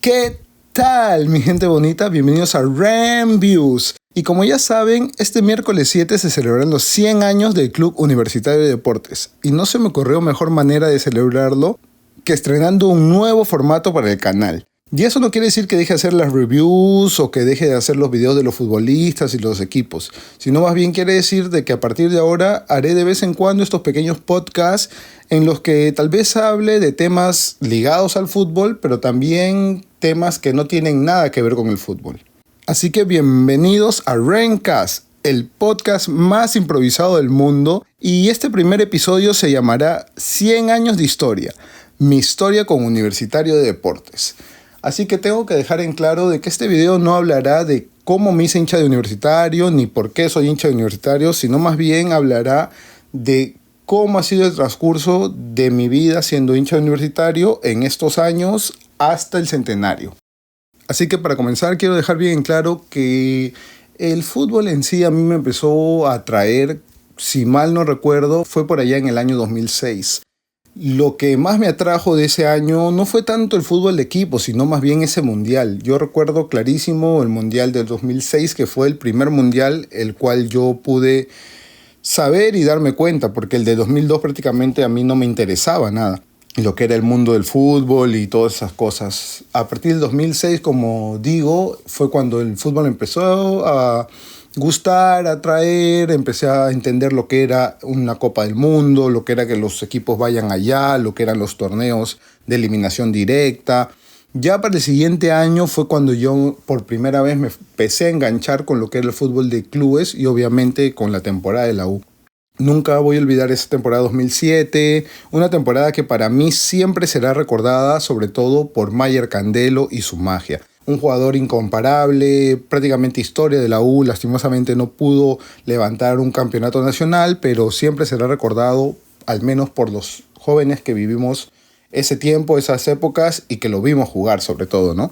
¿Qué tal, mi gente bonita? Bienvenidos a Reviews. Y como ya saben, este miércoles 7 se celebran los 100 años del Club Universitario de Deportes. Y no se me ocurrió mejor manera de celebrarlo que estrenando un nuevo formato para el canal. Y eso no quiere decir que deje de hacer las reviews o que deje de hacer los videos de los futbolistas y los equipos, sino más bien quiere decir de que a partir de ahora haré de vez en cuando estos pequeños podcasts en los que tal vez hable de temas ligados al fútbol, pero también temas que no tienen nada que ver con el fútbol. Así que bienvenidos a Rencast, el podcast más improvisado del mundo, y este primer episodio se llamará 100 años de historia, mi historia con Universitario de Deportes. Así que tengo que dejar en claro de que este video no hablará de cómo me hice hincha de Universitario, ni por qué soy hincha de Universitario, sino más bien hablará de cómo ha sido el transcurso de mi vida siendo hincha de Universitario en estos años hasta el centenario. Así que para comenzar quiero dejar bien en claro que el fútbol en sí a mí me empezó a atraer, si mal no recuerdo, fue por allá en el año 2006. Lo que más me atrajo de ese año no fue tanto el fútbol de equipo, sino más bien ese mundial. Yo recuerdo clarísimo el mundial del 2006, que fue el primer mundial el cual yo pude saber y darme cuenta, porque el de 2002 prácticamente a mí no me interesaba nada, lo que era el mundo del fútbol y todas esas cosas. A partir del 2006, como digo, fue cuando el fútbol empezó a gustar, atraer, empecé a entender lo que era una Copa del Mundo, lo que era que los equipos vayan allá, lo que eran los torneos de eliminación directa. Ya para el siguiente año fue cuando yo por primera vez me empecé a enganchar con lo que era el fútbol de clubes y obviamente con la temporada de la U. Nunca voy a olvidar esa temporada 2007, una temporada que para mí siempre será recordada sobre todo por Mayer Candelo y su magia. Un jugador incomparable, prácticamente historia de la U, lastimosamente no pudo levantar un campeonato nacional, pero siempre será recordado, al menos por los jóvenes que vivimos ese tiempo, esas épocas, y que lo vimos jugar sobre todo, ¿no?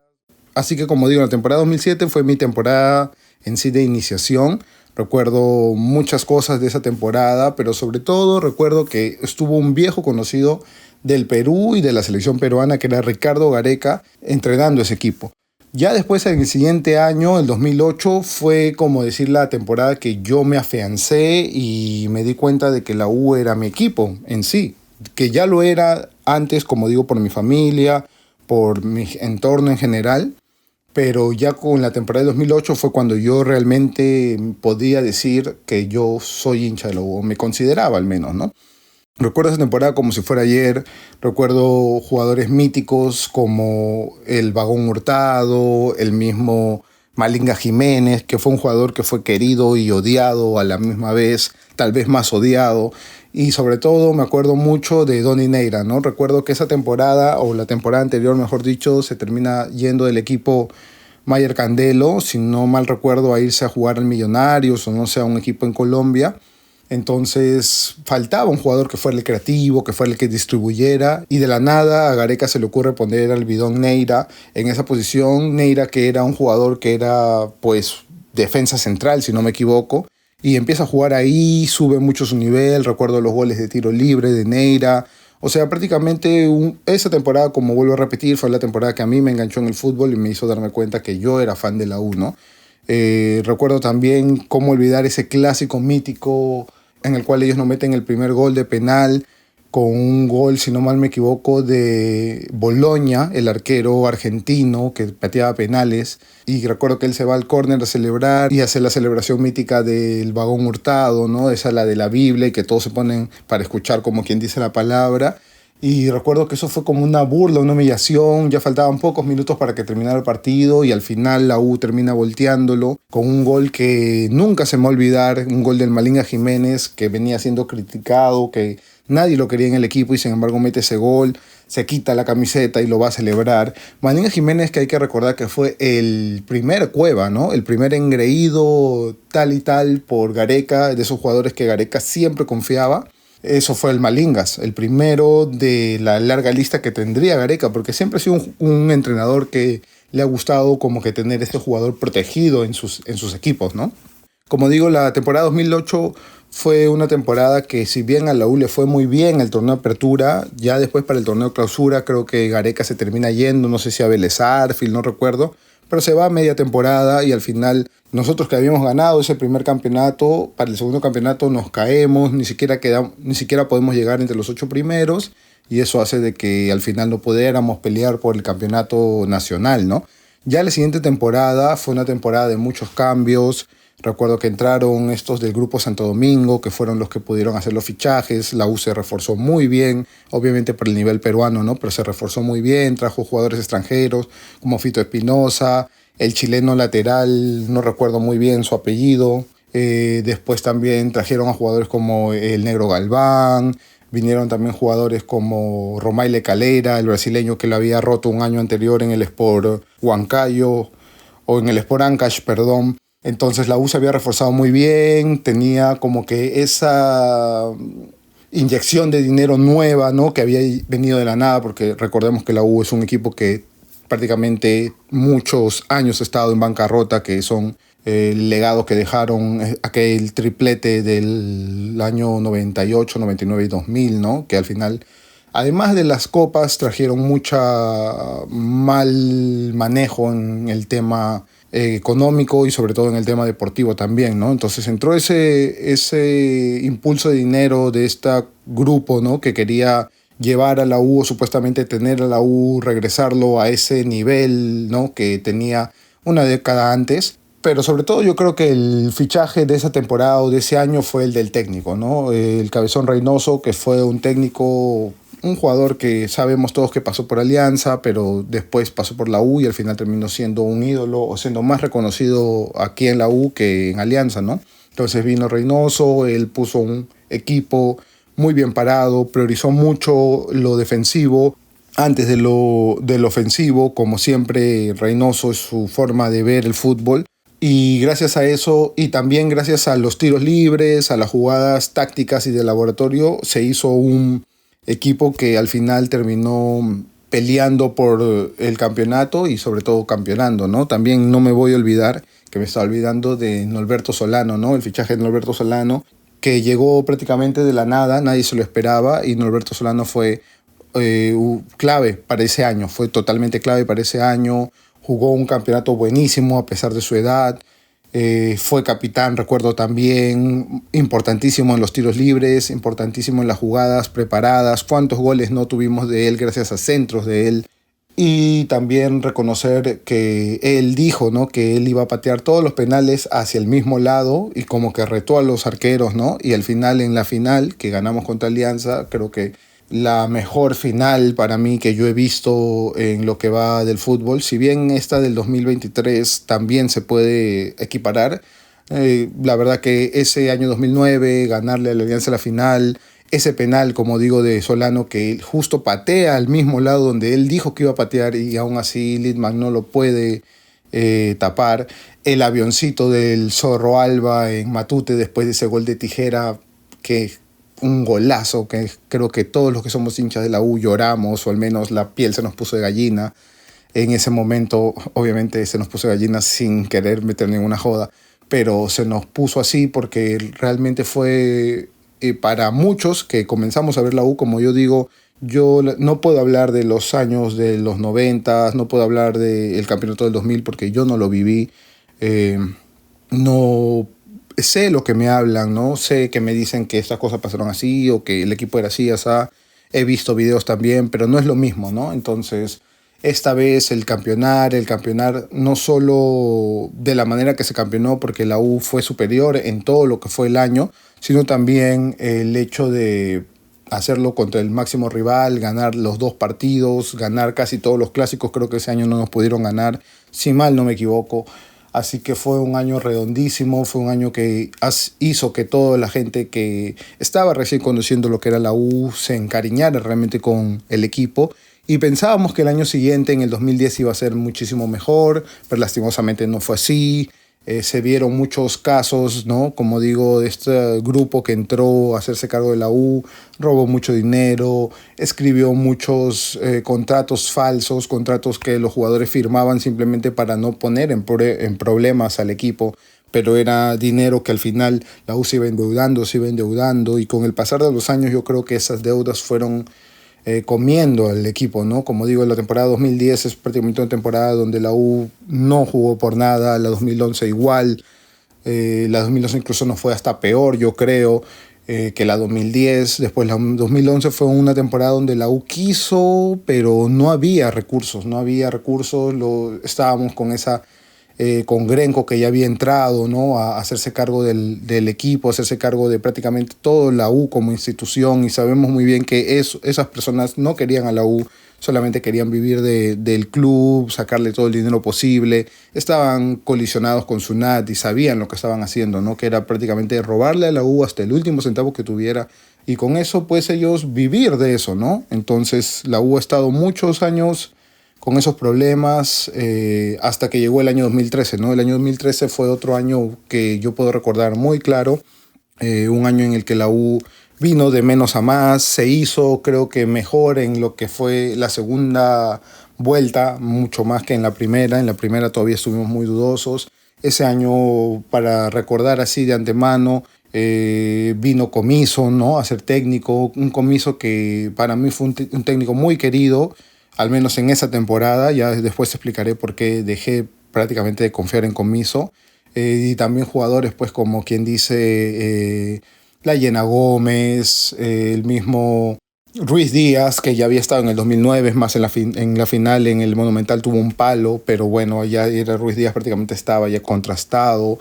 Así que como digo, la temporada 2007 fue mi temporada en sí de iniciación. Recuerdo muchas cosas de esa temporada, pero sobre todo recuerdo que estuvo un viejo conocido del Perú y de la selección peruana, que era Ricardo Gareca, entrenando ese equipo. Ya después, en el siguiente año, el 2008, fue como decir la temporada que yo me afiancé y me di cuenta de que la U era mi equipo en sí, que ya lo era antes, como digo, por mi familia, por mi entorno en general, pero ya con la temporada de 2008 fue cuando yo realmente podía decir que yo soy hincha de la U, o me consideraba al menos, ¿no? Recuerdo esa temporada como si fuera ayer. Recuerdo jugadores míticos como el Vagón Hurtado, el mismo Malinga Jiménez, que fue un jugador que fue querido y odiado a la misma vez, tal vez más odiado. Y sobre todo me acuerdo mucho de Donny Neira, ¿no? Recuerdo que esa temporada, o la temporada anterior, mejor dicho, se termina yendo del equipo Mayer Candelo, si no mal recuerdo, a irse a jugar al Millonarios o no sé, a un equipo en Colombia. Entonces faltaba un jugador que fuera el creativo, que fuera el que distribuyera, y de la nada a Gareca se le ocurre poner al bidón Neira en esa posición. Neira, que era un jugador que era pues defensa central, si no me equivoco, y empieza a jugar ahí, sube mucho su nivel. Recuerdo los goles de tiro libre de Neira. O sea, prácticamente esa temporada, como vuelvo a repetir, fue la temporada que a mí me enganchó en el fútbol y me hizo darme cuenta que yo era fan de la U, ¿no? Recuerdo también cómo olvidar ese clásico mítico en el cual ellos nos meten el primer gol de penal, con un gol, si no mal me equivoco, de Boloña, el arquero argentino que pateaba penales. Y recuerdo que él se va al córner a celebrar y hace la celebración mítica del Vagón Hurtado, ¿no? Esa, la de la Biblia, y que todos se ponen para escuchar como quien dice la palabra. Y recuerdo que eso fue como una burla, una humillación. Ya faltaban pocos minutos para que terminara el partido y al final la U termina volteándolo con un gol que nunca se me va a olvidar, un gol del Malinga Jiménez, que venía siendo criticado, que nadie lo quería en el equipo y sin embargo mete ese gol, se quita la camiseta y lo va a celebrar. Malinga Jiménez, que hay que recordar que fue el primer Cueva, ¿no? El primer engreído tal y tal por Gareca, de esos jugadores que Gareca siempre confiaba. Eso fue el Malingas, el primero de la larga lista que tendría Gareca, porque siempre ha sido un entrenador que le ha gustado como que tener este jugador protegido en sus equipos, ¿no? Como digo, la temporada 2008 Fue una temporada que, si bien a la U le fue muy bien el torneo de apertura, ya después para el torneo de clausura creo que Gareca se termina yendo, no sé si a Vélez Sarsfield, no recuerdo, pero se va a media temporada y al final nosotros que habíamos ganado ese primer campeonato, para el segundo campeonato nos caemos, ni siquiera podemos llegar entre los 8 primeros, y eso hace de que al final no pudiéramos pelear por el campeonato nacional, ¿no? Ya la siguiente temporada fue una temporada de muchos cambios. Recuerdo que entraron estos del Grupo Santo Domingo, que fueron los que pudieron hacer los fichajes. La U se reforzó muy bien, obviamente por el nivel peruano, ¿no? Pero se reforzó muy bien, trajo jugadores extranjeros como Fito Espinosa, el chileno lateral, no recuerdo muy bien su apellido. Después también trajeron a jugadores como el Negro Galván. Vinieron también jugadores como Romaile Calera, el brasileño que lo había roto un año anterior en el Sport Huancayo, o en el Sport Ancash, perdón. Entonces la U se había reforzado muy bien, tenía como que esa inyección de dinero nueva, ¿no? Que había venido de la nada, porque recordemos que la U es un equipo que prácticamente muchos años ha estado en bancarrota, que son el legado que dejaron aquel triplete del año 98, 99 y 2000, ¿no? Que al final, además de las copas, trajeron mucha mal manejo en el tema económico y sobre todo en el tema deportivo también, ¿no? Entonces entró ese impulso de dinero de este grupo, ¿no? Que quería llevar a la U, o supuestamente tener a la U, regresarlo a ese nivel, ¿no? Que tenía una década antes. Pero sobre todo yo creo que el fichaje de esa temporada o de ese año fue el del técnico, ¿no? El Cabezón Reynoso, que fue un técnico, un jugador que sabemos todos que pasó por Alianza, pero después pasó por la U y al final terminó siendo un ídolo o siendo más reconocido aquí en la U que en Alianza, ¿no? Entonces vino Reynoso, él puso un equipo muy bien parado, priorizó mucho lo defensivo antes de lo ofensivo, como siempre Reynoso es su forma de ver el fútbol. Y gracias a eso, y también gracias a los tiros libres, a las jugadas tácticas y de laboratorio, se hizo un equipo que al final terminó peleando por el campeonato y sobre todo campeonando, ¿no? También no me voy a olvidar, que me estaba olvidando de Norberto Solano, ¿no? El fichaje de Norberto Solano, que llegó prácticamente de la nada, nadie se lo esperaba, y Norberto Solano fue clave para ese año, fue totalmente clave para ese año. Jugó un campeonato buenísimo a pesar de su edad. Fue capitán, recuerdo también, importantísimo en los tiros libres, importantísimo en las jugadas preparadas. ¿Cuántos goles no tuvimos de él gracias a centros de él? Y también reconocer que él dijo, ¿no? Que él iba a patear todos los penales hacia el mismo lado y como que retó a los arqueros, ¿no? Y al final, en la final, que ganamos contra Alianza, creo que la mejor final para mí que yo he visto en lo que va del fútbol. Si bien esta del 2023 también se puede equiparar, la verdad que ese año 2009, ganarle a la Alianza la final, ese penal, como digo, de Solano, que él justo patea al mismo lado donde él dijo que iba a patear y aún así Littman no lo puede tapar, el avioncito del Zorro Alba en Matute después de ese gol de tijera, que un golazo que creo que todos los que somos hinchas de la U lloramos, o al menos la piel se nos puso de gallina. En ese momento, obviamente, se nos puso de gallina sin querer meter ninguna joda, pero se nos puso así porque realmente fue para muchos que comenzamos a ver la U, como yo digo, yo no puedo hablar de los años de los 90, no puedo hablar del campeonato del 2000 porque yo no lo viví. No sé lo que me hablan, ¿no? Sé que me dicen que estas cosas pasaron así o que el equipo era así, así. He visto videos también, pero no es lo mismo, ¿no? Entonces, esta vez el campeonar no solo de la manera que se campeonó, porque la U fue superior en todo lo que fue el año, sino también el hecho de hacerlo contra el máximo rival, ganar los 2 partidos, ganar casi todos los clásicos. Creo que ese año no nos pudieron ganar, si mal no me equivoco. Así que fue un año redondísimo, fue un año que hizo que toda la gente que estaba recién conociendo lo que era la U se encariñara realmente con el equipo. Y pensábamos que el año siguiente, en el 2010, iba a ser muchísimo mejor, pero lastimosamente no fue así. Se vieron muchos casos, ¿no? Como digo, de este grupo que entró a hacerse cargo de la U, robó mucho dinero, escribió muchos contratos falsos, contratos que los jugadores firmaban simplemente para no poner en problemas al equipo, pero era dinero que al final la U se iba endeudando, y con el pasar de los años yo creo que esas deudas fueron comiendo al equipo, ¿no? Como digo, la temporada 2010 es prácticamente una temporada donde la U no jugó por nada, la 2011 igual, la 2011 incluso nos fue hasta peor, yo creo, que la 2010. Después la 2011 fue una temporada donde la U quiso, pero no había recursos, estábamos con esa con Grenco, que ya había entrado, ¿no? A hacerse cargo del equipo, a hacerse cargo de prácticamente todo la U como institución, y sabemos muy bien que esas personas no querían a la U, solamente querían vivir del club, sacarle todo el dinero posible. Estaban colisionados con Sunat y sabían lo que estaban haciendo, ¿no? Que era prácticamente robarle a la U hasta el último centavo que tuviera, y con eso pues ellos vivir de eso, ¿no? Entonces la U ha estado muchos años con esos problemas, hasta que llegó el año 2013, ¿no? El año 2013 fue otro año que yo puedo recordar muy claro, un año en el que la U vino de menos a más, se hizo creo que mejor en lo que fue la segunda vuelta, mucho más que en la primera. En la primera todavía estuvimos muy dudosos. Ese año, para recordar así de antemano, vino Comiso, ¿no? A ser técnico, un Comiso que para mí fue un técnico muy querido, al menos en esa temporada. Ya después explicaré por qué dejé prácticamente de confiar en Comiso. Y también jugadores, pues, como quien dice, la Llena Gómez, el mismo Ruiz Díaz, que ya había estado en el 2009, es más, en la final en el Monumental tuvo un palo, pero bueno, ya era Ruiz Díaz, prácticamente estaba ya contrastado.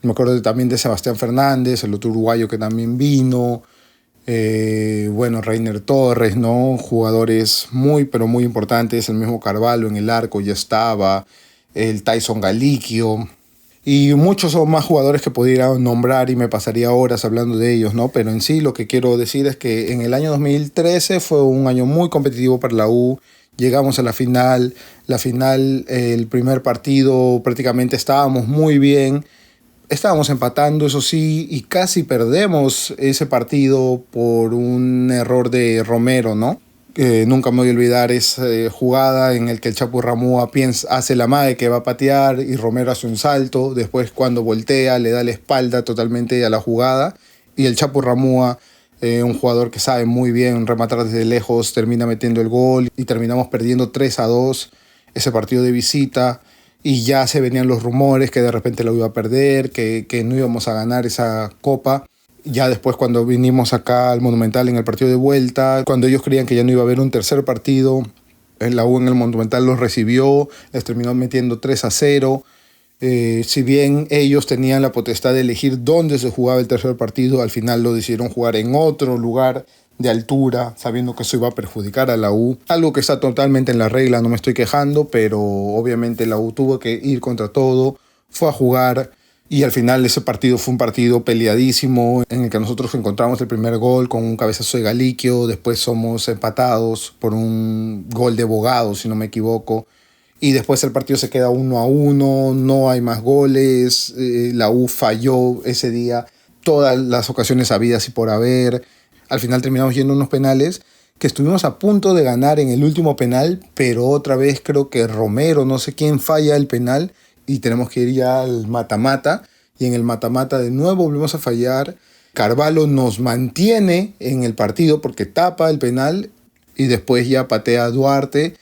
Me acuerdo también de Sebastián Fernández, el otro uruguayo que también vino. Bueno, Reiner Torres, ¿no? Jugadores muy, pero muy importantes. El mismo Carvalho en el arco ya estaba. El Tyson Galiquio. Y muchos son más jugadores que pudiera nombrar y me pasaría horas hablando de ellos, ¿no? Pero en sí lo que quiero decir es que en el año 2013 fue un año muy competitivo para la U. Llegamos a la final. La final, el primer partido, prácticamente estábamos muy bien. Estábamos empatando, eso sí, y casi perdemos ese partido por un error de Romero, ¿no? Nunca me voy a olvidar esa jugada en el que el Chapo Ramúa hace la mague que va a patear y Romero hace un salto. Después, cuando voltea, le da la espalda totalmente a la jugada, y el Chapo Ramúa, un jugador que sabe muy bien rematar desde lejos, termina metiendo el gol y terminamos perdiendo 3-2 ese partido de visita. Y ya se venían los rumores que de repente lo iba a perder, que no íbamos a ganar esa copa. Ya después, cuando vinimos acá al Monumental en el partido de vuelta, cuando ellos creían que ya no iba a haber un tercer partido, la U en el Monumental los recibió, les terminó metiendo 3-0. Si bien ellos tenían la potestad de elegir dónde se jugaba el tercer partido, al final lo decidieron jugar en otro lugar de altura, sabiendo que eso iba a perjudicar a la U. Algo que está totalmente en la regla, no me estoy quejando, pero obviamente la U tuvo que ir contra todo, fue a jugar, y al final ese partido fue un partido peleadísimo en el que nosotros encontramos el primer gol con un cabezazo de Galiquio. Después somos empatados por un gol de Bogado, si no me equivoco. Y después el partido se queda 1-1, no hay más goles. La U falló ese día todas las ocasiones habidas y por haber. Al final terminamos yendo a unos penales que estuvimos a punto de ganar en el último penal, pero otra vez creo que Romero, no sé quién, falla el penal y tenemos que ir ya al mata-mata. Y en el mata-mata de nuevo volvemos a fallar. Carvalho nos mantiene en el partido porque tapa el penal y después ya patea a Duarte,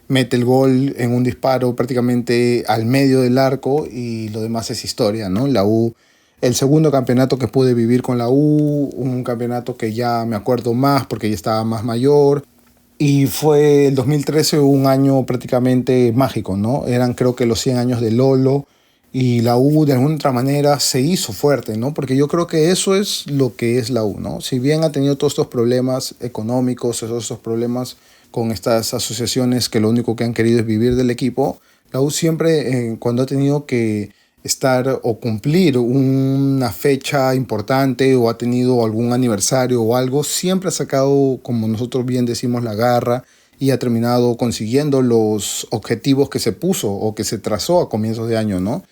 mete el gol en un disparo prácticamente al medio del arco, y lo demás es historia, ¿no? La U, el segundo campeonato que pude vivir con la U, un campeonato que ya me acuerdo más porque ya estaba más mayor, y fue el 2013 un año prácticamente mágico, ¿no? Eran creo que los 100 años de Lolo, y la U de alguna otra manera se hizo fuerte, ¿no? Porque yo creo que eso es lo que es la U, ¿no? Si bien ha tenido todos estos problemas económicos, todos estos problemas con estas asociaciones que lo único que han querido es vivir del equipo, la U siempre, cuando ha tenido que estar o cumplir una fecha importante o ha tenido algún aniversario o algo, siempre ha sacado, como nosotros bien decimos, la garra, y ha terminado consiguiendo los objetivos que se puso o que se trazó a comienzos de año, ¿no?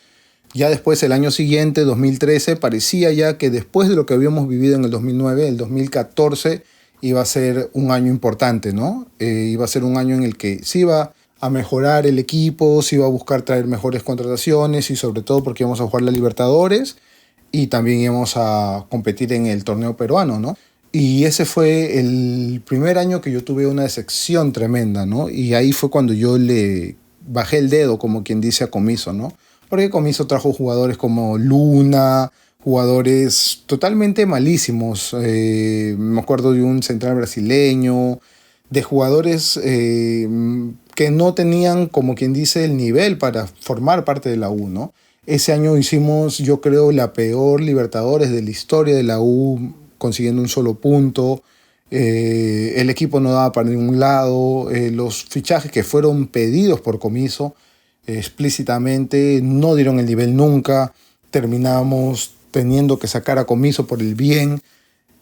Ya después, el año siguiente, 2013, parecía ya que después de lo que habíamos vivido en el 2009, el 2014 iba a ser un año importante, ¿no? Iba a ser un año en el que se iba a mejorar el equipo, se iba a buscar traer mejores contrataciones y sobre todo porque íbamos a jugar la Libertadores y también íbamos a competir en el torneo peruano, ¿no? Y ese fue el primer año que yo tuve una decepción tremenda, ¿no? Y ahí fue cuando yo le bajé el dedo, como quien dice, a Comiso, ¿no? Porque Comiso trajo jugadores como Luna, jugadores totalmente malísimos. Me acuerdo de un central brasileño, de jugadores que no tenían, como quien dice, el nivel para formar parte de la U, ¿no? Ese año hicimos, yo creo, la peor Libertadores de la historia de la U, consiguiendo un solo punto. El equipo no daba para ningún lado. Los fichajes que fueron pedidos por Comiso explícitamente no dieron el nivel nunca. Terminamos teniendo que sacar a Comiso por el bien.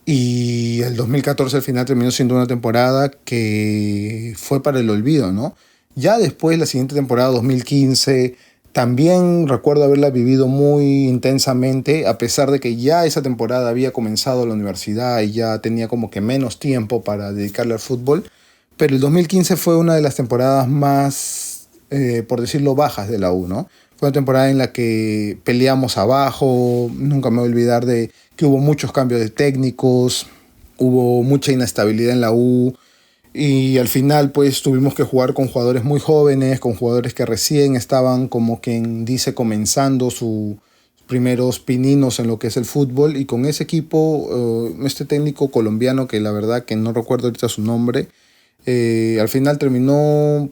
Y el 2014 al final terminó siendo una temporada que fue para el olvido, ¿no? Ya después, la siguiente temporada, 2015, también recuerdo haberla vivido muy intensamente, a pesar de que ya esa temporada había comenzado la universidad y ya tenía como que menos tiempo para dedicarle al fútbol. Pero el 2015 fue una de las temporadas más, por decirlo, bajas de la U, ¿no? Fue una temporada en la que peleamos abajo, nunca me voy a olvidar de que hubo muchos cambios de técnicos, hubo mucha inestabilidad en la U y al final pues tuvimos que jugar con jugadores muy jóvenes, con jugadores que recién estaban como quien dice comenzando sus primeros pininos en lo que es el fútbol y con ese equipo, este técnico colombiano que la verdad que no recuerdo ahorita su nombre, al final terminó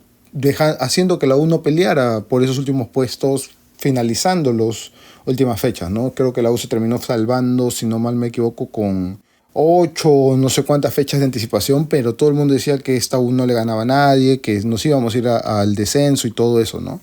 haciendo que la U no peleara por esos últimos puestos, finalizando las últimas fechas, ¿no? Creo que la U se terminó salvando, si no mal me equivoco, con 8 o no sé cuántas fechas de anticipación, pero todo el mundo decía que esta U no le ganaba a nadie, que nos íbamos a ir al descenso y todo eso, ¿no?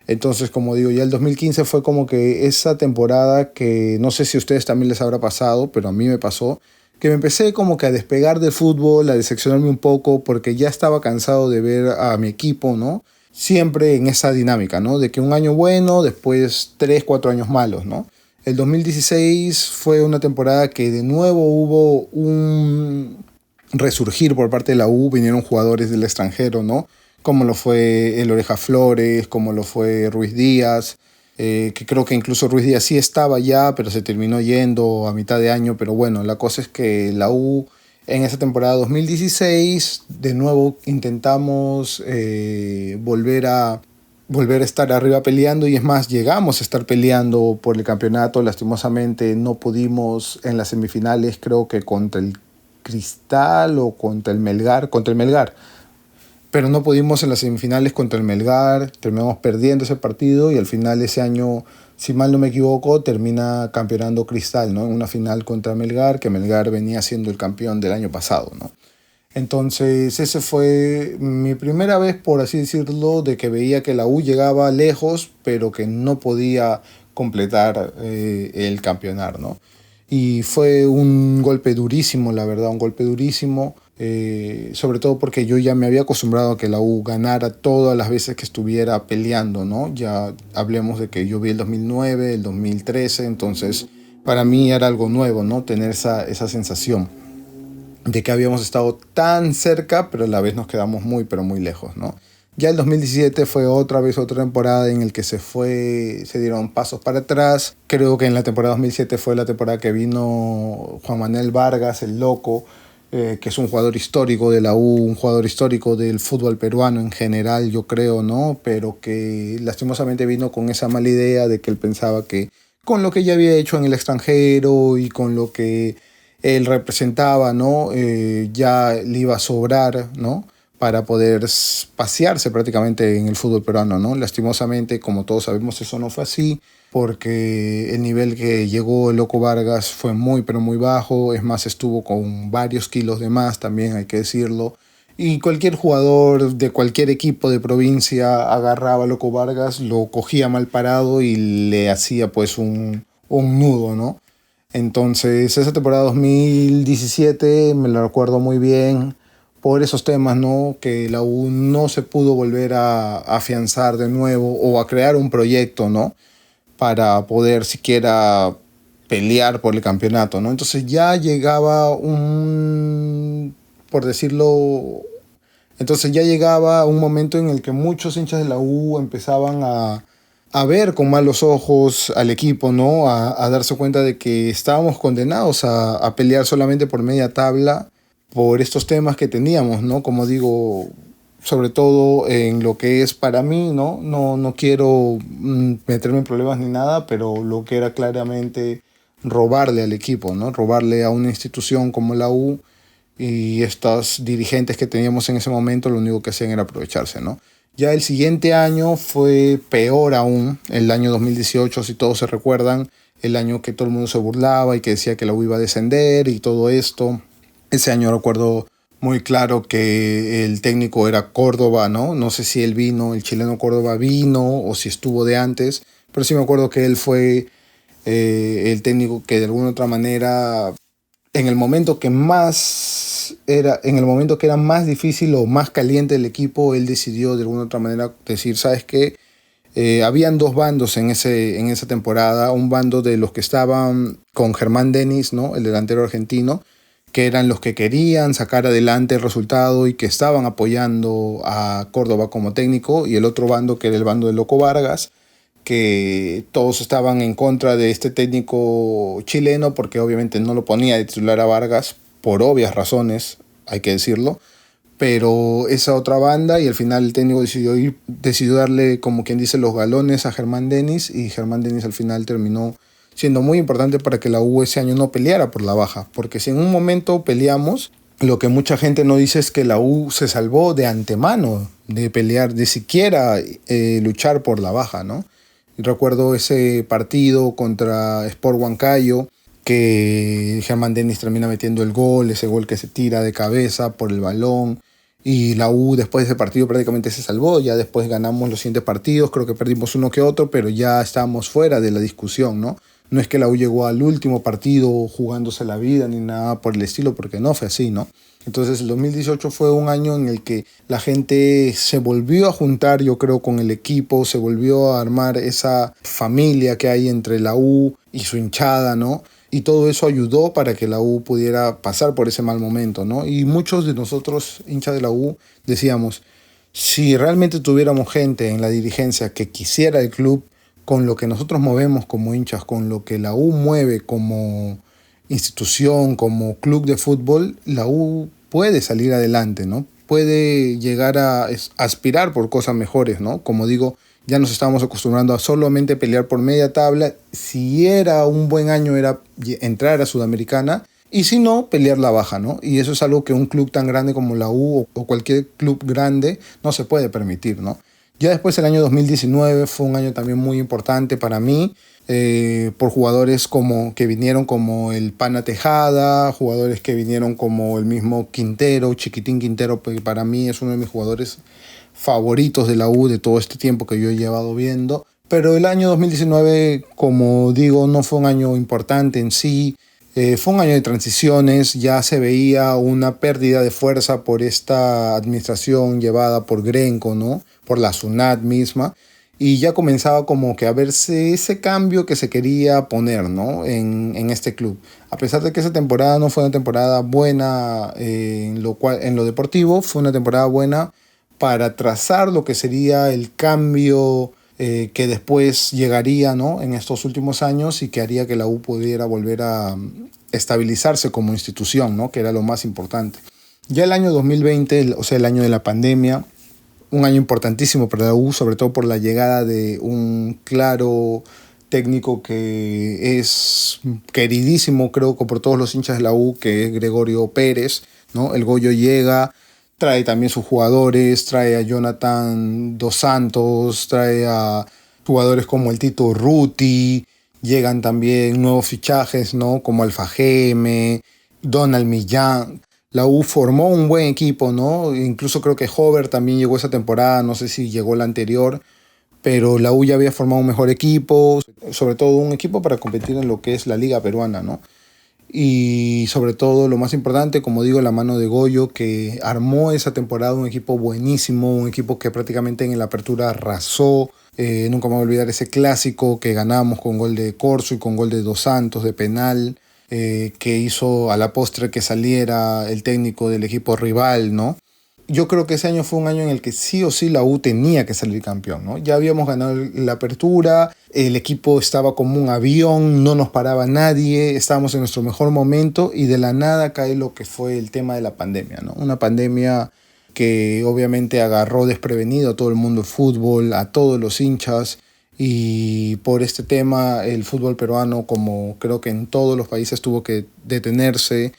Entonces, como digo, ya el 2015 fue como que esa temporada que no sé si a ustedes también les habrá pasado, pero a mí me pasó, que me empecé como que a despegar del fútbol, a decepcionarme un poco, porque ya estaba cansado de ver a mi equipo, ¿no? Siempre en esa dinámica, ¿no? De que un año bueno, después 3 4 años malos, ¿no? El 2016 fue una temporada que de nuevo hubo un resurgir por parte de la U, vinieron jugadores del extranjero, ¿no? Como lo fue el Oreja Flores, como lo fue Ruiz Díaz, que creo que incluso Ruiz Díaz sí estaba ya, pero se terminó yendo a mitad de año, pero bueno, la cosa es que la U en esa temporada 2016 de nuevo intentamos volver a estar arriba peleando y es más, llegamos a estar peleando por el campeonato, lastimosamente no pudimos en las semifinales, creo que contra el Cristal o contra el Melgar, pero no pudimos en las semifinales contra el Melgar, terminamos perdiendo ese partido y al final ese año, si mal no me equivoco, termina campeonando Cristal, ¿no? En una final contra Melgar, que Melgar venía siendo el campeón del año pasado, ¿no? Entonces, ese fue mi primera vez, por así decirlo, de que veía que la U llegaba lejos, pero que no podía completar el campeonato, ¿no? Y fue un golpe durísimo, la verdad, un golpe durísimo, sobre todo porque yo ya me había acostumbrado a que la U ganara todas las veces que estuviera peleando, ¿no? Ya hablemos de que yo vi el 2009, el 2013, entonces para mí era algo nuevo, ¿no? Tener esa sensación de que habíamos estado tan cerca, pero a la vez nos quedamos muy, pero muy lejos, ¿no? Ya el 2017 fue otra vez otra temporada en el que se dieron pasos para atrás. Creo que en la temporada 2007 fue la temporada que vino Juan Manuel Vargas, el Loco, que es un jugador histórico de la U, un jugador histórico del fútbol peruano en general, yo creo, ¿no? Pero que lastimosamente vino con esa mala idea de que él pensaba que con lo que ya había hecho en el extranjero y con lo que él representaba, ¿no? Ya le iba a sobrar, ¿no? Para poder pasearse prácticamente en el fútbol peruano, ¿no? Lastimosamente, como todos sabemos, eso no fue así, porque el nivel que llegó el Loco Vargas fue muy, pero muy bajo. Es más, estuvo con varios kilos de más, también hay que decirlo. Y cualquier jugador de cualquier equipo de provincia agarraba a Loco Vargas, lo cogía mal parado y le hacía pues un nudo, ¿no? Entonces, esa temporada 2017 me la recuerdo muy bien por esos temas, ¿no? Que la U no se pudo volver a afianzar de nuevo o a crear un proyecto, ¿no? Para poder siquiera pelear por el campeonato, ¿no? Entonces ya llegaba por decirlo, Entonces ya llegaba un momento en el que muchos hinchas de la U empezaban a ver con malos ojos al equipo, ¿no? A darse cuenta de que estábamos condenados a pelear solamente por media tabla por estos temas que teníamos, ¿no? Como digo, sobre todo en lo que es para mí, ¿no? No quiero meterme en problemas ni nada, pero lo que era claramente robarle al equipo, ¿no? Robarle a una institución como la U, y estos dirigentes que teníamos en ese momento lo único que hacían era aprovecharse, ¿no? Ya el siguiente año fue peor aún, el año 2018, si todos se recuerdan, el año que todo el mundo se burlaba y que decía que la U iba a descender y todo esto. Ese año recuerdo muy claro que el técnico era Córdoba, ¿no? No sé si él vino, el chileno Córdoba vino o si estuvo de antes, pero sí me acuerdo que él fue el técnico que de alguna otra manera en el momento que más era, en el momento que era más difícil o más caliente el equipo, él decidió de alguna otra manera decir, ¿sabes qué? Habían dos bandos en esa temporada, un bando de los que estaban con Germán Denis, ¿no? El delantero argentino, que eran los que querían sacar adelante el resultado y que estaban apoyando a Córdoba como técnico, y el otro bando que era el bando de Loco Vargas, que todos estaban en contra de este técnico chileno porque obviamente no lo ponía de titular a Vargas por obvias razones, hay que decirlo, pero esa otra banda, y al final el técnico decidió darle, como quien dice, los galones a Germán Denis, y Germán Denis al final terminó siendo muy importante para que la U ese año no peleara por la baja, porque si en un momento peleamos, lo que mucha gente no dice es que la U se salvó de antemano de pelear, de siquiera luchar por la baja, ¿no? Recuerdo ese partido contra Sport Huancayo, que Germán Denis termina metiendo el gol, ese gol que se tira de cabeza por el balón, y la U después de ese partido prácticamente se salvó. Ya después ganamos los siguientes partidos, creo que perdimos uno que otro, pero ya estábamos fuera de la discusión, ¿no? No es que la U llegó al último partido jugándose la vida ni nada por el estilo, porque no fue así, ¿no? Entonces el 2018 fue un año en el que la gente se volvió a juntar, yo creo, con el equipo, se volvió a armar esa familia que hay entre la U y su hinchada, ¿no? Y todo eso ayudó para que la U pudiera pasar por ese mal momento, ¿no? Y muchos de nosotros, hinchas de la U, decíamos, si realmente tuviéramos gente en la dirigencia que quisiera el club, con lo que nosotros movemos como hinchas, con lo que la U mueve como institución, como club de fútbol, la U puede salir adelante, ¿no? Puede llegar a aspirar por cosas mejores, ¿no? Como digo, ya nos estábamos acostumbrando a solamente pelear por media tabla. Si era un buen año era entrar a Sudamericana, y si no, pelear la baja, ¿no? Y eso es algo que un club tan grande como la U o cualquier club grande no se puede permitir, ¿no? Ya después el año 2019 fue un año también muy importante para mí, por jugadores que vinieron como el Pana Tejada, jugadores que vinieron como el mismo Quintero, Chiquitín Quintero, que para mí es uno de mis jugadores favoritos de la U de todo este tiempo que yo he llevado viendo. Pero el año 2019, como digo, no fue un año importante en sí. Fue un año de transiciones, ya se veía una pérdida de fuerza por esta administración llevada por Grenco, ¿no? Por la SUNAT misma, y ya comenzaba como que a verse ese cambio que se quería poner, ¿no? en este club. A pesar de que esa temporada no fue una temporada buena en lo deportivo, fue una temporada buena para trazar lo que sería el cambio que después llegaría, ¿no? En estos últimos años, y que haría que la U pudiera volver a estabilizarse como institución, ¿no? Que era lo más importante. Ya el año 2020, o sea, el año de la pandemia, un año importantísimo para la U, sobre todo por la llegada de un claro técnico que es queridísimo, creo que por todos los hinchas de la U, que es Gregorio Pérez, ¿no? El Goyo llega, trae también sus jugadores, trae a Jonathan Dos Santos, trae a jugadores como el Tito Urruti, llegan también nuevos fichajes, ¿no? Como Alfa Geme, Donald Millán. La U formó un buen equipo, ¿no? Incluso creo que Hover también llegó esa temporada, no sé si llegó la anterior, pero la U ya había formado un mejor equipo, sobre todo un equipo para competir en lo que es la Liga Peruana, ¿no? Y sobre todo, lo más importante, como digo, la mano de Goyo, que armó esa temporada un equipo buenísimo, un equipo que prácticamente en la apertura arrasó. Nunca me voy a olvidar ese clásico que ganamos con gol de Corso y con gol de Dos Santos de penal, que hizo a la postre que saliera el técnico del equipo rival, ¿no? yo creo que ese año fue un año en el que sí o sí la U tenía que salir campeón, ¿no? Ya habíamos ganado la apertura, el equipo estaba como un avión, no nos paraba nadie, estábamos en nuestro mejor momento y de la nada cae lo que fue el tema de la pandemia, ¿no? Una pandemia que obviamente agarró desprevenido a todo el mundo del fútbol, a todos los hinchas, y por este tema el fútbol peruano, como creo que en todos los países, tuvo que detenerse.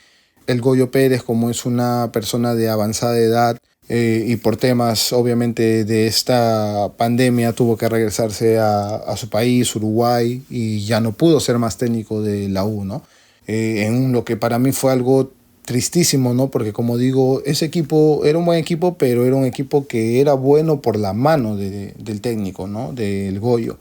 El Goyo Pérez, como es una persona de avanzada edad, y por temas obviamente de esta pandemia, tuvo que regresarse a su país, Uruguay, y ya no pudo ser más técnico de la U, ¿no? En lo que para mí fue algo tristísimo, ¿no? Porque como digo, ese equipo era un buen equipo, pero era un equipo que era bueno por la mano del técnico, ¿no? Del Goyo.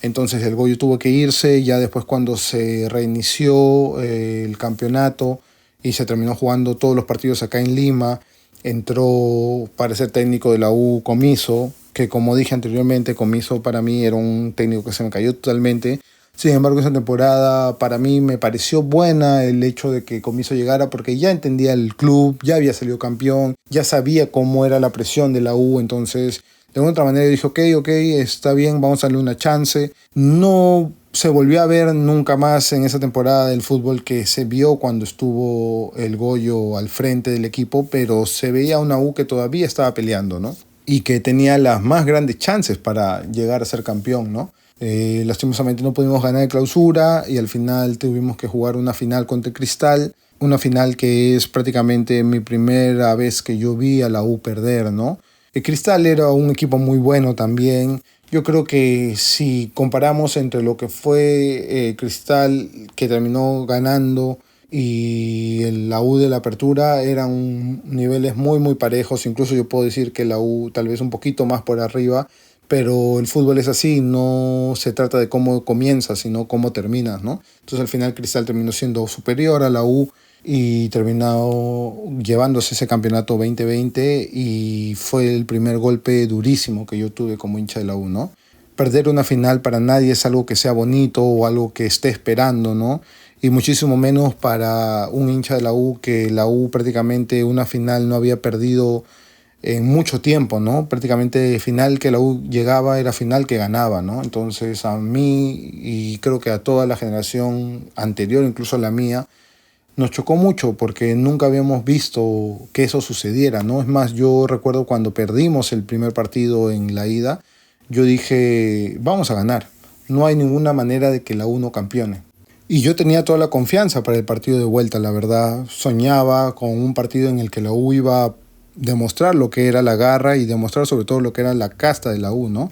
Entonces el Goyo tuvo que irse, ya después cuando se reinició el campeonato y se terminó jugando todos los partidos acá en Lima, entró para ser técnico de la U Comiso, que como dije anteriormente, Comiso para mí era un técnico que se me cayó totalmente. Sin embargo, esa temporada para mí me pareció buena el hecho de que Comiso llegara porque ya entendía el club, ya había salido campeón, ya sabía cómo era la presión de la U, entonces de alguna otra manera dije, ok, está bien, vamos a darle una chance. No se volvió a ver nunca más en esa temporada del fútbol que se vio cuando estuvo el Goyo al frente del equipo, pero se veía una U que todavía estaba peleando, ¿no? Y que tenía las más grandes chances para llegar a ser campeón, ¿no? Lastimosamente no pudimos ganar de clausura y al final tuvimos que jugar una final contra Cristal, una final que es prácticamente mi primera vez que yo vi a la U perder, ¿no? Cristal era un equipo muy bueno también. Yo creo que si comparamos entre lo que fue Cristal, que terminó ganando, y la U de la Apertura, eran niveles muy parejos. Incluso yo puedo decir que la U tal vez un poquito más por arriba, pero el fútbol es así, no se trata de cómo comienzas, sino cómo terminas, ¿no? Entonces al final Cristal terminó siendo superior a la U y terminó llevándose ese campeonato 2020 y fue el primer golpe durísimo que yo tuve como hincha de la U, ¿no? Perder una final para nadie es algo que sea bonito o algo que esté esperando, ¿no? Y muchísimo menos para un hincha de la U, que la U prácticamente una final no había perdido en mucho tiempo, ¿no? Prácticamente final que la U llegaba era final que ganaba, ¿no? Entonces a mí y creo que a toda la generación anterior, incluso a la mía, nos chocó mucho porque nunca habíamos visto que eso sucediera, ¿no? Es más, yo recuerdo cuando perdimos el primer partido en la ida, yo dije, vamos a ganar, no hay ninguna manera de que la U no campeone. Y yo tenía toda la confianza para el partido de vuelta, la verdad. Soñaba con un partido en el que la U iba a demostrar lo que era la garra y demostrar sobre todo lo que era la casta de la U, ¿no?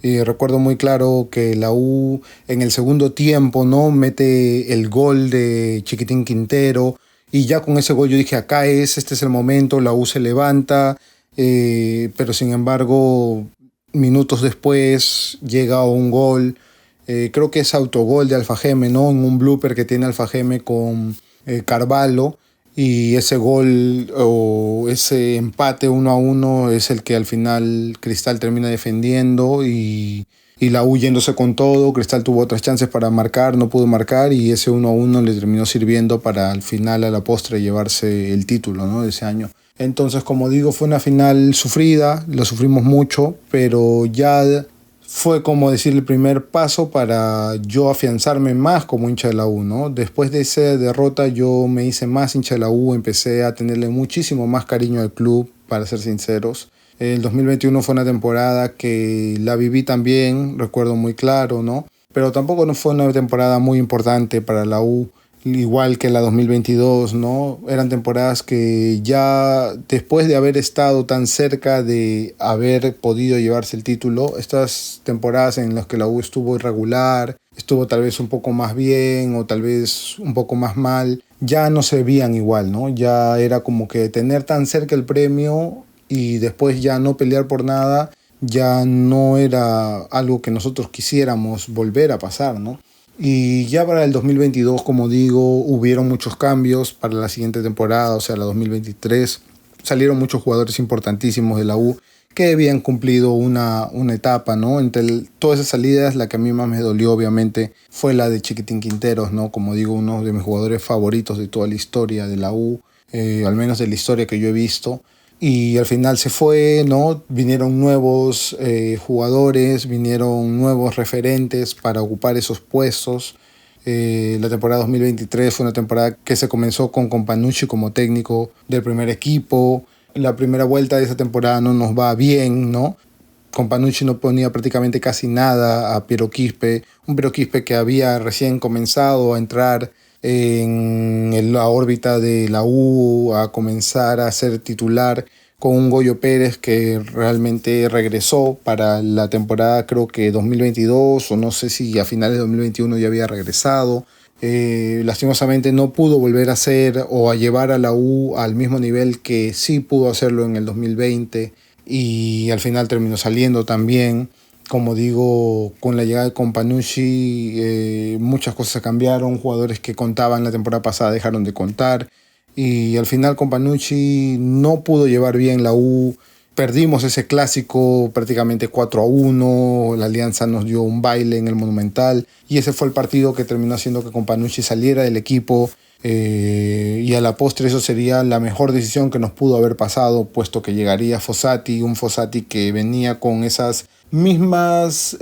Y recuerdo muy claro que la U en el segundo tiempo, ¿no? Mete el gol de Chiquitín Quintero y ya con ese gol yo dije, este es el momento, la U se levanta, pero sin embargo, minutos después llega un gol, creo que es autogol de Alfa Geme, ¿no? En un blooper que tiene Alfa Geme con Carvalho. Y ese gol o ese empate 1-1 es el que al final Cristal termina defendiendo y la U yéndose con todo. Cristal tuvo otras chances para marcar, no pudo marcar y ese 1-1 le terminó sirviendo para al final, a la postre, llevarse el título, ¿no? De ese año. Entonces, como digo, fue una final sufrida, lo sufrimos mucho, pero ya fue como decir el primer paso para yo afianzarme más como hincha de la U, ¿no? Después de esa derrota yo me hice más hincha de la U, empecé a tenerle muchísimo más cariño al club, para ser sinceros. El 2021 fue una temporada que la viví también, recuerdo muy claro, ¿no? Pero tampoco no fue una temporada muy importante para la U, igual que la 2022, ¿no? Eran temporadas que ya después de haber estado tan cerca de haber podido llevarse el título, estas temporadas en las que la U estuvo irregular, estuvo tal vez un poco más bien o tal vez un poco más mal, ya no se veían igual, ¿no? Ya era como que tener tan cerca el premio y después ya no pelear por nada, ya no era algo que nosotros quisiéramos volver a pasar, ¿no? Y ya para el 2022, como digo, hubieron muchos cambios para la siguiente temporada, o sea, la 2023. Salieron muchos jugadores importantísimos de la U que habían cumplido una etapa, ¿no? Todas esas salidas, la que a mí más me dolió, obviamente, fue la de Chiquitín Quinteros, ¿no? Como digo, uno de mis jugadores favoritos de toda la historia de la U, al menos de la historia que yo he visto. y al final se fue, ¿no? Vinieron nuevos jugadores, vinieron nuevos referentes para ocupar esos puestos. La temporada 2023 fue una temporada que se comenzó con Companucci como técnico del primer equipo. La primera vuelta de esa temporada no nos va bien, ¿no? Companucci no ponía prácticamente casi nada a Piero Quispe, un Piero Quispe que había recién comenzado a entrar en la órbita de la U, a comenzar a ser titular, con un Goyo Pérez que realmente regresó para la temporada, creo que 2022, o no sé si a finales de 2021 ya había regresado. Lastimosamente no pudo volver a hacer o a llevar a la U al mismo nivel que sí pudo hacerlo en el 2020, y al final terminó saliendo también. Como digo, con la llegada de Companucci muchas cosas cambiaron, jugadores que contaban la temporada pasada dejaron de contar, y al final Companucci no pudo llevar bien la U. Perdimos ese clásico prácticamente 4-1, la Alianza nos dio un baile en el Monumental, y ese fue el partido que terminó haciendo que Companucci saliera del equipo. Y a la postre eso sería la mejor decisión que nos pudo haber pasado, puesto que llegaría Fossati, un Fossati que venía con esas mismas,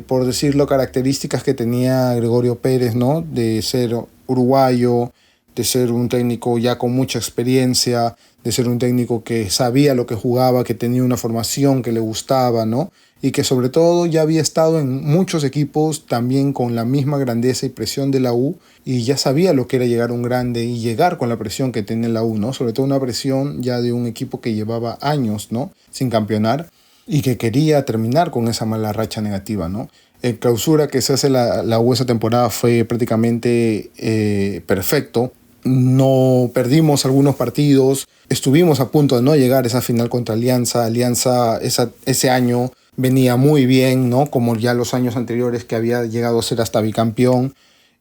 por decirlo, características que tenía Gregorio Pérez, ¿no? De ser uruguayo, de ser un técnico ya con mucha experiencia, de ser un técnico que sabía lo que jugaba, que tenía una formación que le gustaba, ¿no? Y que sobre todo ya había estado en muchos equipos también con la misma grandeza y presión de la U, y ya sabía lo que era llegar a un grande y llegar con la presión que tiene la U, ¿no? Sobre todo una presión ya de un equipo que llevaba años, ¿no? Sin campeonar, y que quería terminar con esa mala racha negativa, ¿no? El clausura que se hace la U esa temporada fue prácticamente perfecto. No perdimos algunos partidos, estuvimos a punto de no llegar a esa final contra Alianza. Alianza ese año venía muy bien, ¿no? Como ya los años anteriores, que había llegado a ser hasta bicampeón,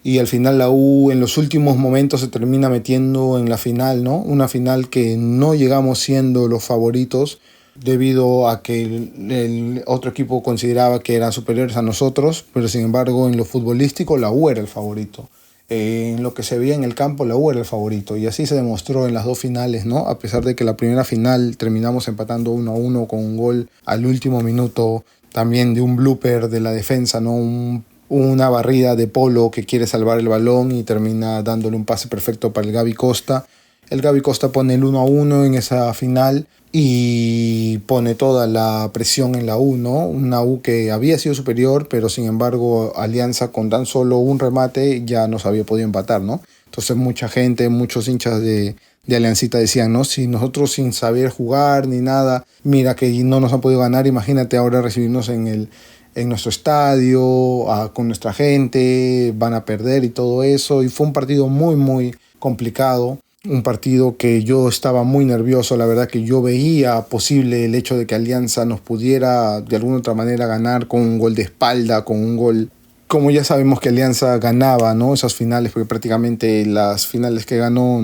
y al final la U en los últimos momentos se termina metiendo en la final, ¿no? Una final que no llegamos siendo los favoritos, debido a que el otro equipo consideraba que eran superiores a nosotros, pero sin embargo en lo futbolístico la U era el favorito. En lo que se veía en el campo, la U era el favorito, y así se demostró en las dos finales, ¿no? A pesar de que la primera final terminamos empatando 1-1 con un gol al último minuto, también de un blooper de la defensa, ¿no? Una barrida de Polo que quiere salvar el balón y termina dándole un pase perfecto para el Gaby Costa. El Gaby Costa pone el 1-1 en esa final y pone toda la presión en la U, ¿no? Una U que había sido superior, pero sin embargo Alianza con tan solo un remate ya nos había podido empatar, ¿no? Entonces mucha gente, muchos hinchas de Aliancita decían, ¿no? Si nosotros sin saber jugar ni nada, mira que no nos han podido ganar, imagínate ahora recibirnos en nuestro estadio, con nuestra gente, van a perder y todo eso. Y fue un partido muy, muy complicado. Un partido que yo estaba muy nervioso, la verdad que yo veía posible el hecho de que Alianza nos pudiera de alguna otra manera ganar con un gol de espalda, con un gol, como ya sabemos que Alianza ganaba, ¿no? Esas finales, porque prácticamente las finales que ganó,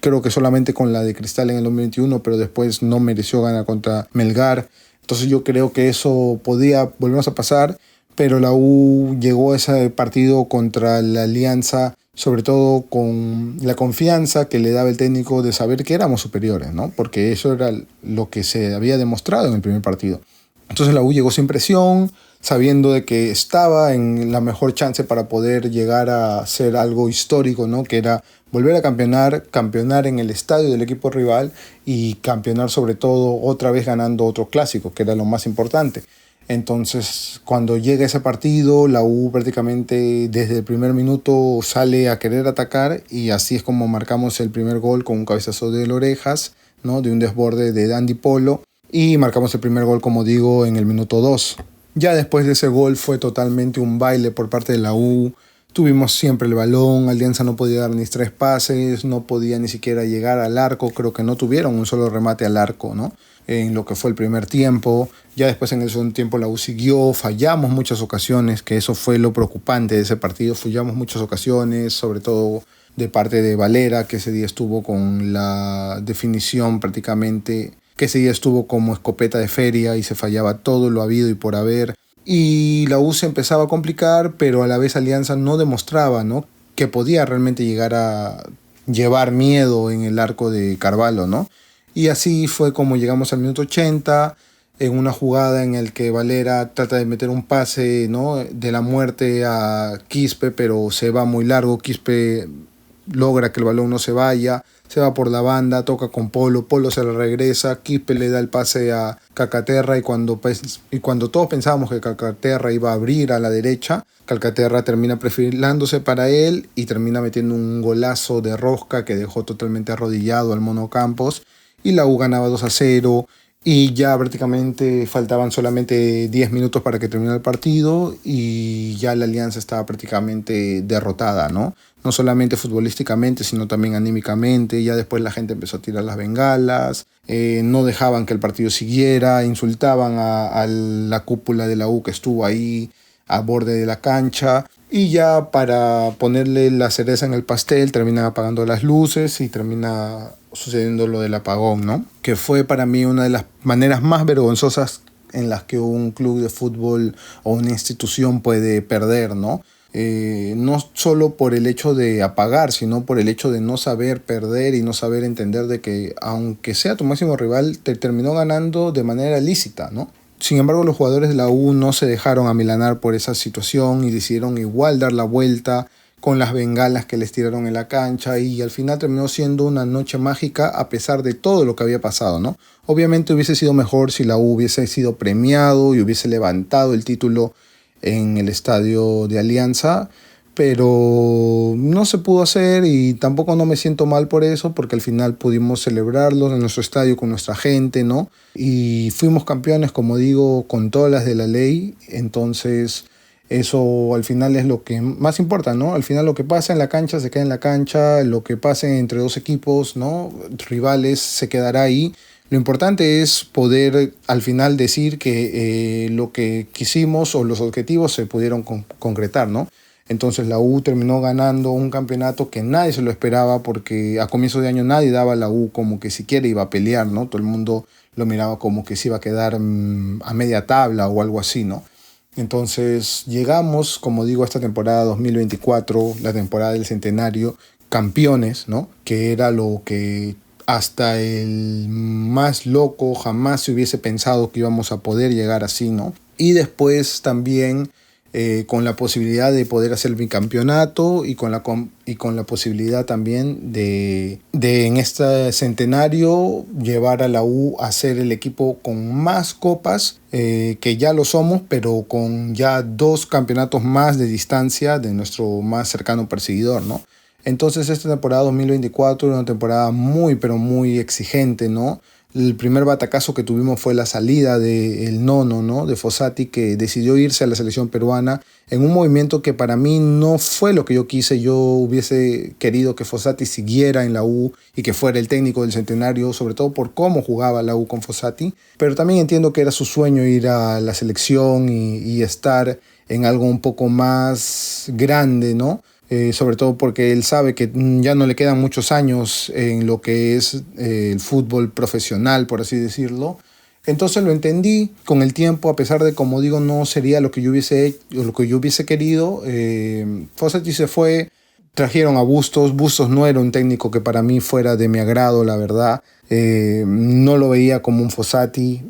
creo que solamente con la de Cristal en el 2021, pero después no mereció ganar contra Melgar. Entonces yo creo que eso podía volvernos a pasar, pero la U llegó a ese partido contra la Alianza sobre todo con la confianza que le daba el técnico de saber que éramos superiores, ¿no? Porque eso era lo que se había demostrado en el primer partido. Entonces la U llegó sin presión, sabiendo de que estaba en la mejor chance para poder llegar a hacer algo histórico, ¿no? Que era volver a campeonar en el estadio del equipo rival, y campeonar sobre todo otra vez ganando otro clásico, que era lo más importante. Entonces, cuando llega ese partido, la U prácticamente desde el primer minuto sale a querer atacar, y así es como marcamos el primer gol con un cabezazo de Orejas, ¿no? De un desborde de Dandy Polo, y marcamos el primer gol, como digo, en el minuto 2. Ya después de ese gol fue totalmente un baile por parte de la U. Tuvimos siempre el balón, Alianza no podía dar ni 3 pases, no podía ni siquiera llegar al arco, creo que no tuvieron un solo remate al arco, ¿no? En lo que fue el primer tiempo. Ya después en el segundo tiempo la U siguió, fallamos muchas ocasiones, que eso fue lo preocupante de ese partido, fallamos muchas ocasiones, sobre todo de parte de Valera, que ese día estuvo con la definición prácticamente, que ese día estuvo como escopeta de feria y se fallaba todo lo habido y por haber. Y la U se empezaba a complicar, pero a la vez Alianza no demostraba, ¿no? Que podía realmente llegar a llevar miedo en el arco de Carvalho, ¿no? Y así fue como llegamos al minuto 80, en una jugada en el que Valera trata de meter un pase, ¿no?, de la muerte a Quispe, pero se va muy largo. Quispe logra que el balón no se vaya, se va por la banda, toca con Polo se le regresa, Quispe le da el pase a Calcaterra y cuando todos pensábamos que Calcaterra iba a abrir a la derecha, Calcaterra termina perfilándose para él y termina metiendo un golazo de rosca que dejó totalmente arrodillado al Mono Campos, y la U ganaba 2-0. Y ya prácticamente faltaban solamente 10 minutos para que terminara el partido y ya la Alianza estaba prácticamente derrotada, ¿no? No solamente futbolísticamente, sino también anímicamente. Ya después la gente empezó a tirar las bengalas, no dejaban que el partido siguiera, insultaban a la cúpula de la U que estuvo ahí a borde de la cancha. Y ya para ponerle la cereza en el pastel, terminan apagando las luces y termina sucediendo lo del apagón, ¿no? Que fue para mí una de las maneras más vergonzosas en las que un club de fútbol o una institución puede perder, ¿no? No solo por el hecho de apagar, sino por el hecho de no saber perder y no saber entender de que aunque sea tu máximo rival, te terminó ganando de manera lícita, ¿no? Sin embargo, los jugadores de la U no se dejaron amilanar por esa situación y decidieron igual dar la vuelta con las bengalas que les tiraron en la cancha, y al final terminó siendo una noche mágica a pesar de todo lo que había pasado, ¿no? Obviamente hubiese sido mejor si la U hubiese sido premiado y hubiese levantado el título en el estadio de Alianza, pero no se pudo hacer y tampoco no me siento mal por eso, porque al final pudimos celebrarlo en nuestro estadio con nuestra gente, ¿no? Y fuimos campeones, como digo, con todas las de la ley. Entonces eso al final es lo que más importa, ¿no? Al final lo que pasa en la cancha se queda en la cancha, lo que pase entre dos equipos, ¿no?, rivales, se quedará ahí. Lo importante es poder al final decir que lo que quisimos o los objetivos se pudieron concretar, ¿no? Entonces la U terminó ganando un campeonato que nadie se lo esperaba, porque a comienzo de año nadie daba a la U como que siquiera iba a pelear, ¿no? Todo el mundo lo miraba como que se iba a quedar a media tabla o algo así, ¿no? Entonces llegamos, como digo, a esta temporada 2024, la temporada del centenario, campeones, ¿no? Que era lo que hasta el más loco jamás se hubiese pensado que íbamos a poder llegar así, ¿no? Y después también con la posibilidad de poder hacer el bicampeonato y con la posibilidad también de en este centenario llevar a la U a ser el equipo con más copas, que ya lo somos, pero con ya 2 campeonatos más de distancia de nuestro más cercano perseguidor, ¿no? Entonces esta temporada 2024 era una temporada muy, pero muy exigente, ¿no? El primer batacazo que tuvimos fue la salida del nono, ¿no?, de Fossati, que decidió irse a la selección peruana en un movimiento que para mí no fue lo que yo quise. Yo hubiese querido que Fossati siguiera en la U y que fuera el técnico del centenario, sobre todo por cómo jugaba la U con Fossati, pero también entiendo que era su sueño ir a la selección y estar en algo un poco más grande, ¿no? Sobre todo porque él sabe que ya no le quedan muchos años en lo que es el fútbol profesional, por así decirlo. Entonces lo entendí con el tiempo, a pesar de, como digo, no sería lo que yo hubiese querido. Fossati se fue, trajeron a Bustos. Bustos no era un técnico que para mí fuera de mi agrado, la verdad. No lo veía como un Fossati,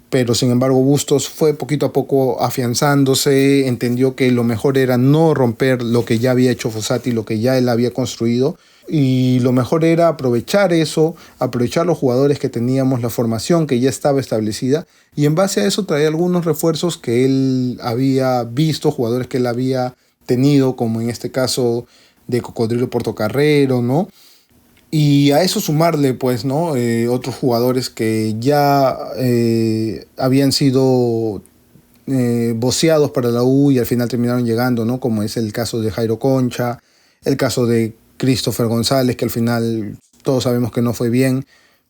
pero sin embargo Bustos fue poquito a poco afianzándose, entendió que lo mejor era no romper lo que ya había hecho Fossati, lo que ya él había construido, y lo mejor era aprovechar eso, aprovechar los jugadores que teníamos, la formación que ya estaba establecida, y en base a eso traer algunos refuerzos que él había visto, jugadores que él había tenido, como en este caso de Cocodrilo Portocarrero, ¿no? Y a eso sumarle, pues, ¿no? Otros jugadores que ya habían sido voceados para la U y al final terminaron llegando, ¿no? Como es el caso de Jairo Concha, el caso de Christopher González, que al final todos sabemos que no fue bien.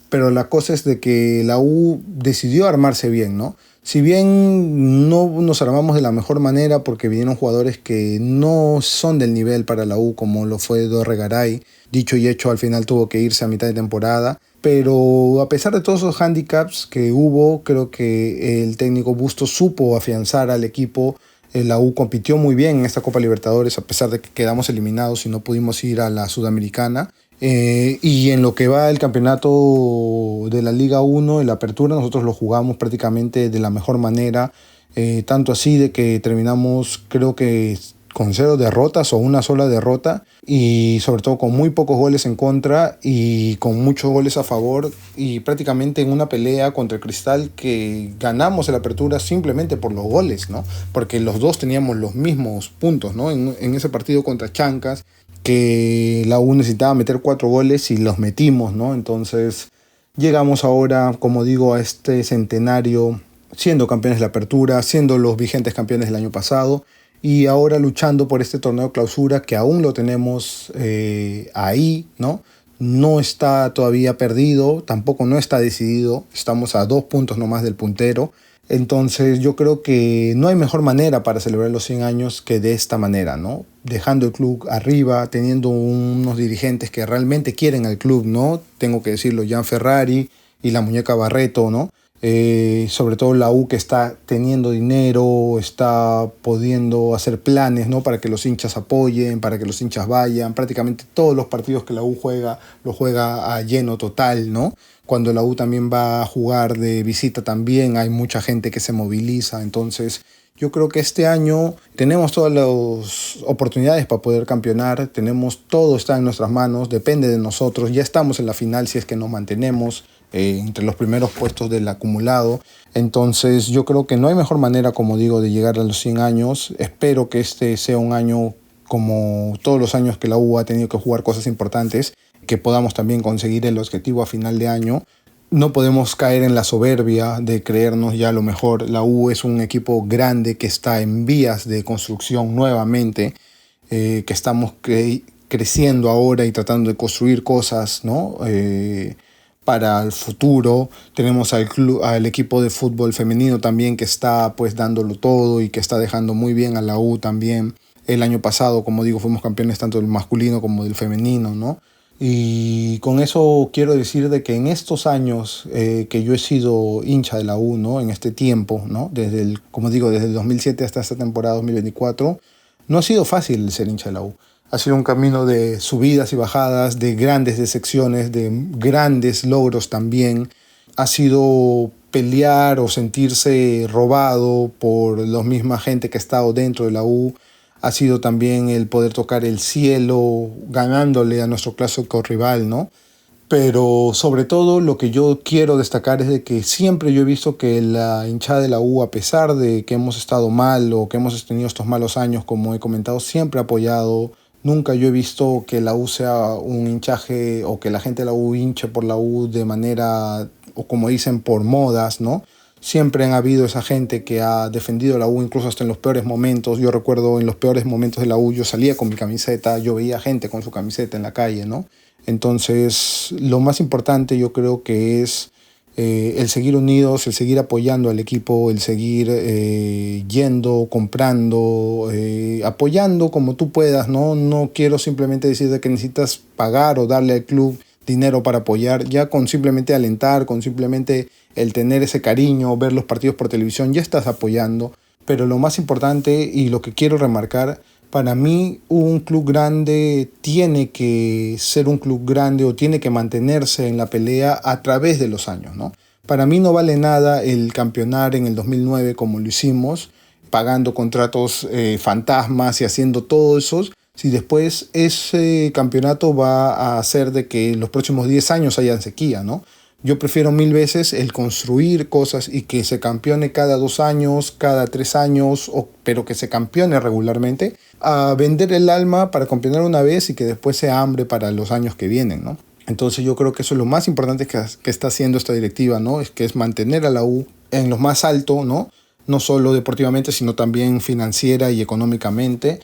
Pero la cosa es de que la U decidió armarse bien, ¿no? Si bien no nos armamos de la mejor manera porque vinieron jugadores que no son del nivel para la U, como lo fue Dorregaray, dicho y hecho, al final tuvo que irse a mitad de temporada. Pero a pesar de todos esos handicaps que hubo, creo que el técnico Bustos supo afianzar al equipo. La U compitió muy bien en esta Copa Libertadores, a pesar de que quedamos eliminados y no pudimos ir a la Sudamericana. Y en lo que va el campeonato de la Liga 1, la apertura, nosotros lo jugamos prácticamente de la mejor manera, tanto así de que terminamos creo que con 0 derrotas o una sola derrota, y sobre todo con muy pocos goles en contra y con muchos goles a favor, y prácticamente en una pelea contra el Cristal que ganamos la apertura simplemente por los goles, ¿no? Porque los dos teníamos los mismos puntos, ¿no? En ese partido contra Chancas, que la U necesitaba meter 4 goles y los metimos, ¿no? Entonces llegamos ahora, como digo, a este centenario siendo campeones de la apertura, siendo los vigentes campeones del año pasado, y ahora luchando por este torneo de clausura que aún lo tenemos ahí, ¿no? No está todavía perdido, tampoco no está decidido, estamos a 2 puntos nomás del puntero. Entonces yo creo que no hay mejor manera para celebrar los 100 años que de esta manera, ¿no? Dejando el club arriba, teniendo unos dirigentes que realmente quieren al club, ¿no? Tengo que decirlo, Gian Ferrari y la muñeca Barreto, ¿no? Sobre todo la U, que está teniendo dinero, está pudiendo hacer planes, ¿no? Para que los hinchas apoyen, para que los hinchas vayan. Prácticamente todos los partidos que la U juega, lo juega a lleno total, ¿no? Cuando la U también va a jugar de visita también hay mucha gente que se moviliza. Entonces yo creo que este año tenemos todas las oportunidades para poder campeonar, todo está en nuestras manos, depende de nosotros, ya estamos en la final si es que nos mantenemos entre los primeros puestos del acumulado. Entonces yo creo que no hay mejor manera, como digo, de llegar a los 100 años. Espero que este sea un año como todos los años que la U ha tenido que jugar cosas importantes, que podamos también conseguir el objetivo a final de año. No podemos caer en la soberbia de creernos ya lo mejor. La U es un equipo grande que está en vías de construcción nuevamente, que estamos creciendo ahora y tratando de construir cosas, ¿no? Para el futuro. Tenemos al equipo de fútbol femenino también, que está pues dándolo todo y que está dejando muy bien a la U también. El año pasado, como digo, fuimos campeones tanto del masculino como del femenino, ¿no? Y con eso quiero decir de que en estos años que yo he sido hincha de la U, ¿no? En este tiempo, ¿no? Como digo, desde el 2007 hasta esta temporada 2024, no ha sido fácil ser hincha de la U. Ha sido un camino de subidas y bajadas, de grandes decepciones, de grandes logros también. Ha sido pelear o sentirse robado por la misma gente que ha estado dentro de la U. Ha sido también el poder tocar el cielo ganándole a nuestro clásico rival, ¿no? Pero sobre todo lo que yo quiero destacar es de que siempre yo he visto que la hinchada de la U, a pesar de que hemos estado mal o que hemos tenido estos malos años, como he comentado, siempre ha apoyado. Nunca yo he visto que la U sea un hinchaje o que la gente de la U hinche por la U de manera, o como dicen, por modas, ¿no? Siempre han habido esa gente que ha defendido la U, incluso hasta en los peores momentos. Yo recuerdo en los peores momentos de la U, yo salía con mi camiseta, yo veía gente con su camiseta en la calle, ¿no? Entonces, lo más importante yo creo que es el seguir unidos, el seguir apoyando al equipo, el seguir yendo, comprando, apoyando como tú puedas, ¿no? No quiero simplemente decir de que necesitas pagar o darle al club dinero para apoyar. Ya con simplemente alentar, con simplemente el tener ese cariño, ver los partidos por televisión, ya estás apoyando. Pero lo más importante y lo que quiero remarcar, para mí un club grande tiene que ser un club grande o tiene que mantenerse en la pelea a través de los años, ¿no? Para mí no vale nada el campeonar en el 2009 como lo hicimos, pagando contratos fantasmas y haciendo todo eso, si después ese campeonato va a hacer de que los próximos 10 años haya sequía, ¿no? Yo prefiero 1000 veces el construir cosas y que se campeone cada 2 años, cada 3 años, pero que se campeone regularmente, a vender el alma para campeonar una vez y que después sea hambre para los años que vienen, ¿no? Entonces yo creo que eso es lo más importante que está haciendo esta directiva, ¿no? Es mantener a la U en lo más alto, ¿no? No solo deportivamente, sino también financiera y económicamente.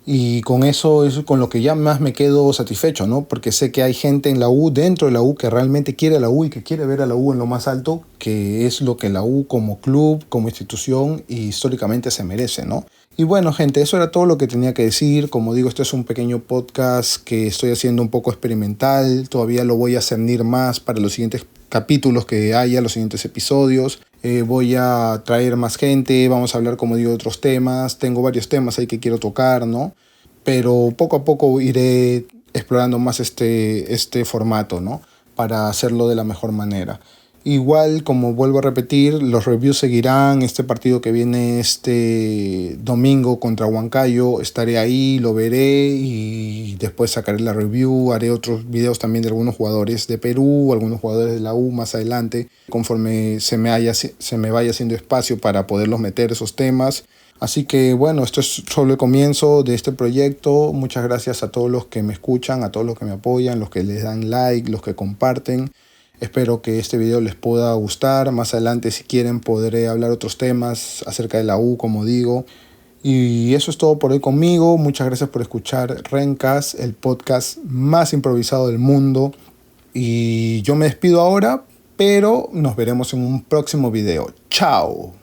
Y con eso es con lo que ya más me quedo satisfecho, ¿no? Porque sé que hay gente en la U, dentro de la U, que realmente quiere a la U y que quiere ver a la U en lo más alto, que es lo que la U como club, como institución y históricamente se merece, ¿no? Y bueno, gente, eso era todo lo que tenía que decir. Como digo, este es un pequeño podcast que estoy haciendo un poco experimental. Todavía lo voy a cernir más para los siguientes capítulos que haya, los siguientes episodios. Voy a traer más gente, vamos a hablar, como digo, de otros temas. Tengo varios temas ahí que quiero tocar, ¿no? Pero poco a poco iré explorando más este formato, ¿no? Para hacerlo de la mejor manera. Igual, como vuelvo a repetir, los reviews seguirán. Este partido que viene este domingo contra Huancayo, estaré ahí, lo veré y después sacaré la review. Haré otros videos también de algunos jugadores de Perú, algunos jugadores de la U más adelante, conforme se me vaya haciendo espacio para poderlos meter esos temas. Así que bueno, esto es solo el comienzo de este proyecto. Muchas gracias a todos los que me escuchan, a todos los que me apoyan, los que les dan like, los que comparten. Espero que este video les pueda gustar. Más adelante, si quieren, podré hablar otros temas acerca de la U, como digo. Y eso es todo por hoy conmigo. Muchas gracias por escuchar Rencast, el podcast más improvisado del mundo. Y yo me despido ahora, pero nos veremos en un próximo video. ¡Chao!